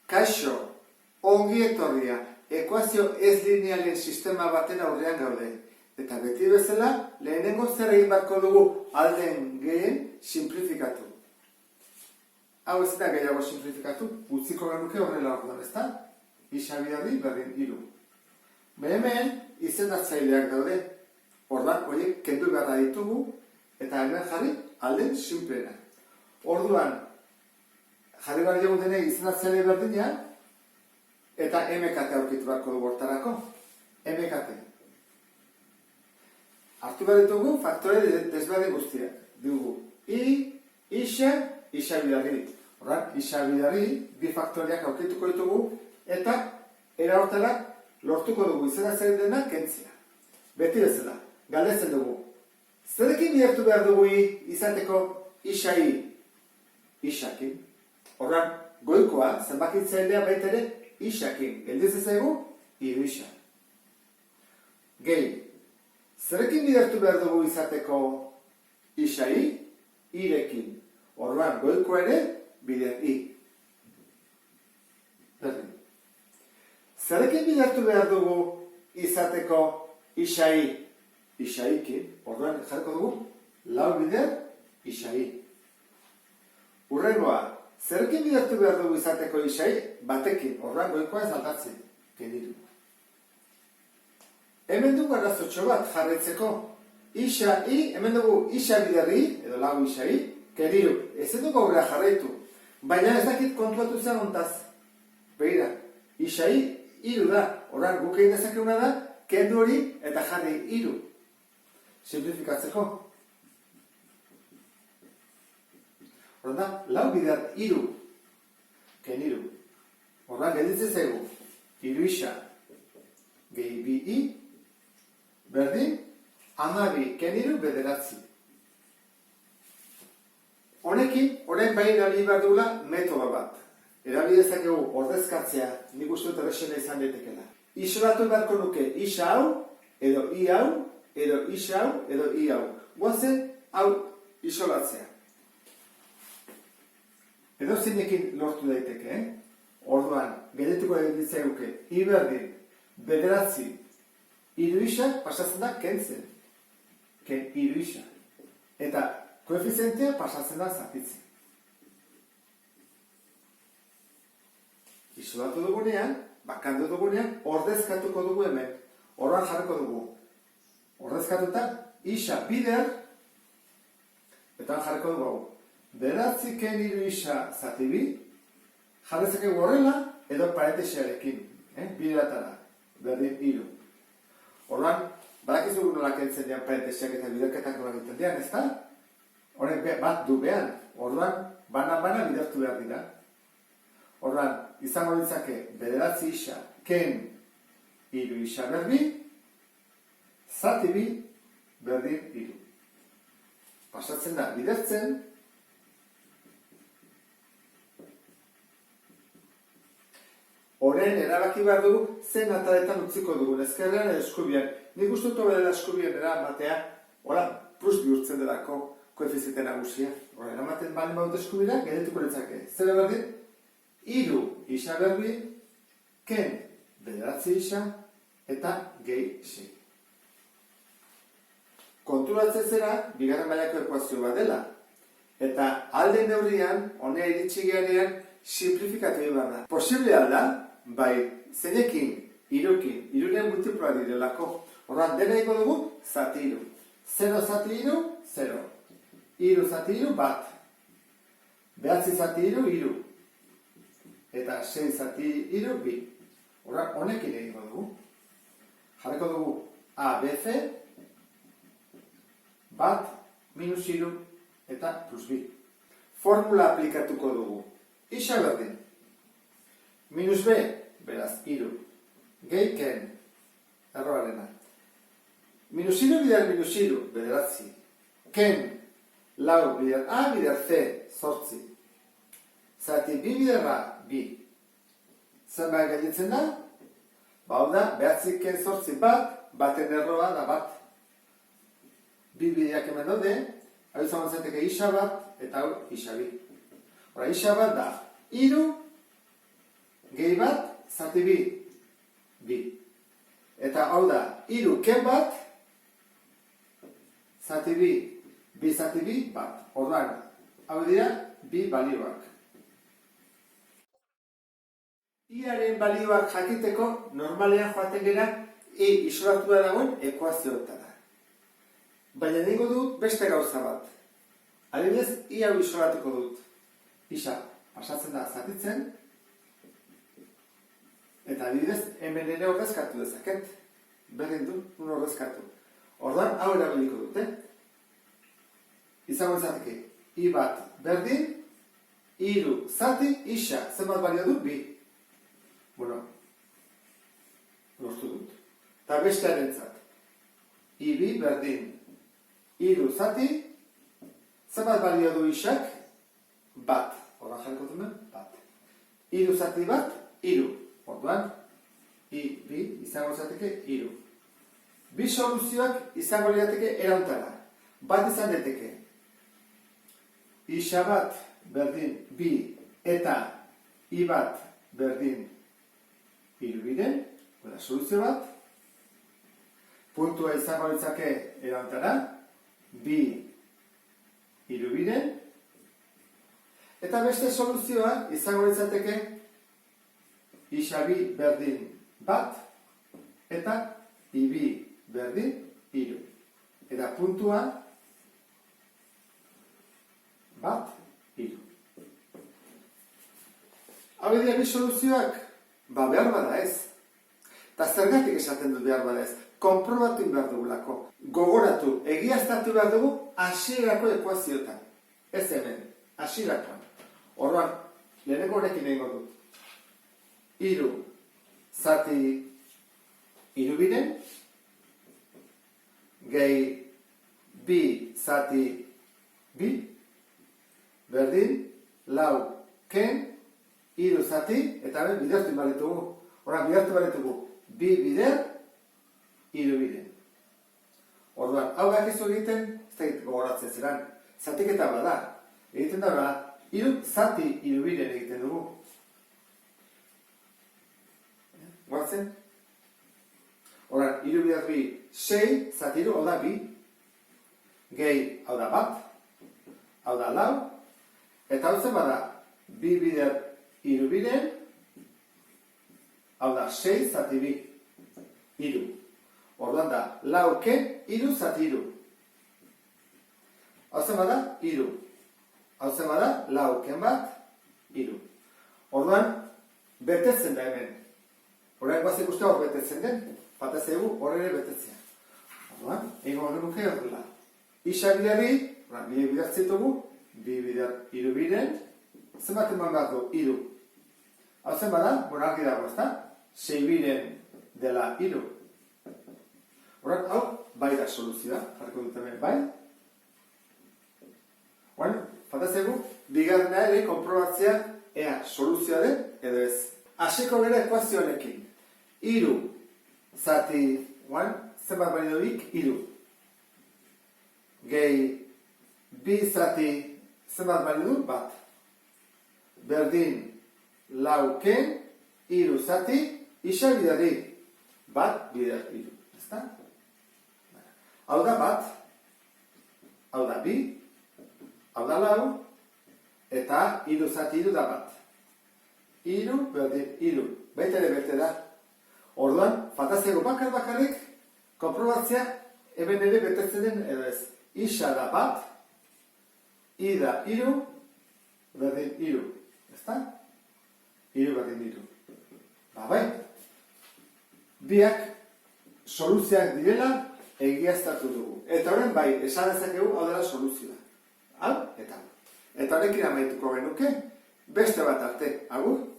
Kaixo, ongi etorria, ekuazio ez linealen sistema baten aurrean gaude. Eta beti bezala, lehenengo zer egin beharko dugu alden gehen simplifikatu. Hau ez da gehiago simplifikatu, utziko genuke horrela orduan, ezta? Isabiarri berdin 3. Hemen izendatzaileak daude. Orduan, horiek kendu beharra ditugu, eta hemen jarri alden simplena. Orduan, jarri behar dugu dene izendatzaile berdina, eta MKT aurkitu beharko dugu hortarako. MKT. Hartu behar ditugu faktore desberdin guztiak. Dugu isabiarri. Orduan, isabiarri bi faktoriak aurkituko ditugu, eta era hortara lortuko dugu izendatzaile dena kentzea. Beti bezala, galdetzen dugu. Zerekin bidertu behar dugu izateko isakin? Horran, goikoa, zenbakitzailea baita ere isakin. Geldiz ezaigu, 3 isa. Gehi, zerekin bidertu behar dugu izateko irekin. Horran, goikoa ere, bider i. Berdin. Zerekin bidertu behar dugu izateko isaikin, orduan jarriko dugu, 4 bider isai. Urrengoa, zerekin bidertu behar dugu izateko isai, batekin, orduan goikoa ez aldatzen, genitu. Hemen dugu arrazotxo bat jarretzeko, hemen dugu isabiderri, edo 4 isai, genitu. Ez dugu aurrera jarraitu, baina ez dakit kontuatu zen ontaz. Begira, isai 3 da, orduan guk egin dezakeguna da, kendu hori eta jarri 3. Simplifikatzeko. Horretan, 4 bider 3. Ken 3. Horretan, gelditzen zaigu. 3 isa. Gehi 2 i. Berdin, 12 ken 3 9. Honekin, orain bai erabili behar dugula metodo bat. Erabili dezakegu ordezkatzea, nik uste dut errexena izan daitekela. Isolatu beharko nuke isa hau, edo i hau, edo isa hau, edo i hau. Guazen, hau isolatzea. Edo zinekin lortu daiteke, Orduan, genetuko ditzaiguke, i berdin, 9, 3 isa, pasatzen da kentzen. Ken 3 isa. Eta koefizientea pasatzen da zapitzen. Isolatu dugunean, bakandu dugunean, ordezkatuko dugu hemen. Orduan jarriko dugu. Ordezkatuta, isa bider, eta jarriko dugu hau. 9 ken 3 isa zati bi, jarrezakegu horrela, edo parentesiarekin. Bideratara, berdin 3. Orduan, badakizu nola kentzen dian parentesiak eta biderketak nola egiten dian, ezta? Horren bat du behan. Orduan, bana bidertu behar dira. Orduan, izango ditzake 9 isa ken 3 isa berbi, zati bi berdin 3. Pasatzen da bidertzen, horren erabaki behar dugu zen ataletan utziko dugun, ezkerrean edo eskubian. Nik uste dut bedela eskubian eramatea, plus bihurtzen delako koefiziente nagusia. Horren eramaten balen baut eskubira, genetuko netzake. Zer berdin? 3 isa berbi, ken 9 isa, eta gehi 6. Konturatzen zera, bigarren mailako ekuazio bat dela. Eta alde neurrian, honea iritsi geanean, simplifikatu behar da. Posible alda, bai, zeinekin, 3kin, 3ren multiploa direlako. Horran, dena iko dugu, zati 3. 0 zati 3, 0. 3 zati 3, bat. 9 zati 3, 3. Eta 6 zati 3, 2. Horran, honekin egingo dugu. Jarriko dugu A, B, C, bat, minus 3, eta plus 2. Formula aplikatuko dugu. Isa berdin. Minus B, beraz, 3. Gehi ken, erroarena. Minus 3 bider minus 3, bederatzi. Ken, 4 bider A, bider C, 8. Zati bi biderra, 2. Zenbait gelditzen da? Hau da, 9 ken 8 bat, baten erroa da bat. Bi bideak hemen daude, hau izan zeteke isa bat, eta hau isa bi. Hora, isa bat da, 3, gehi bat, zati bi, bi. Eta hau da, hiru ken bat, zati bi, bi zati bi, bat. Orduan, hau dira, bi balioak. Iaren balioak jakiteko, normalean joaten gera, isolatua dagoen ekuazioetara. Baina egingo dut beste gauza bat. Adibidez, I hau isolatuko dut. Isa, pasatzen da zatitzen, eta adibidez, hemen ere ordezkatu dezaket. Berdin du, nun ordezkatu. Orduan, hau erabiliko dute. Izango izateke, I bat berdin, hiru zati, isa, zenbat balio du? Bi. Bueno, lortu dut. Eta bestearentzat. I bi berdin, hiru zati, zenbat balio du isak? Bat. Horra jarriko duen, bat. Hiru zati bat, hiru. Orduan, I bi izango izateke hiru. Bi soluzioak izango lirateke erauntara. Bat izan daiteke. Isa bat berdin bi eta I bat berdin hiru biren, soluzio bat. Puntua izango litzake erauntara. Bi hiru biren. Eta beste soluzioa izango litzateke isa bi berdin bat eta I bi berdin hiru. Eta puntua bat hiru. Hau dira bi soluzioak? Ba, behar bada ez. Eta zergatik esaten dut behar bada ez? Konprobatu behar dugulako. Gogoratu, egiaztatu behar dugu hasierako ekuazioetan. Ez hemen, hasierakoan. Orduan, leheneko honekin egingo dut. Hiru zati hiru biren, gehi bi zati bi, berdin, lau ken, hiru zati, eta hemen bidertu inbalitugu. Orduan, bidertu inbalitugu, bi bider, hiru biren. Orduan, hau gakizu egiten, ez da gogoratzen zeran, zatiketa bada. Egiten da, hiru zati hiru biren egiten dugu. Guatzen? Orduan, hiru bider bi, 6, zati hiru, hau da bi. Gehi, hau da bat, hau da lau, eta hau zen bada, bi bider hiru biren, hau da 6 zati bi, hiru. Orduan da, lau ken, hiru zati hiru. Hau zen bada, hiru. Hau zen bada, lau ken bat, hiru. Orduan, betetzen da hemen. Horrein guazik uste hor betetzen den, batez egu hor ere betetzea. Orduan, egon genuke horrela. Isa biderri, bi bider zitugu, bi bider hiru biren, zenbat eman behar du, hiru. Hau zen bada, argi dago, ezta? 6 biren dela hiru. Horrek, hau, bai da soluzioa, jarriko dut hemen, bai? Bueno, falta egu, bigarrena ere konprobatzea ea soluzioa den edo ez. Hasiko gara ekuazio honekin. Hiru zati, zenbat balio dik? Hiru. Gehi bi zati, zenbat balio du? Bat. Berdin lau ken, hiru zati, isa biderri. Bat bider hiru. Ezta? Hau da bat, hau da bi, hau da lau, eta hiru zati hiru da bat. Hiru, berdin, hiru. Baita ere bete da. Orduan, fantazioako bakarrik, konprobatzea hemen ere betetzen den edo ez. Isa da bat, I da hiru, berdin hiru. Ezta? Hiru berdin hiru. Ba, bai. Biak soluzioak direla egiaztatu dugu. Eta horren bai, esan dezakegu hau dela soluzioa. Hau, eta hau. Eta horrekin amaituko genuke, beste bat arte. Agur?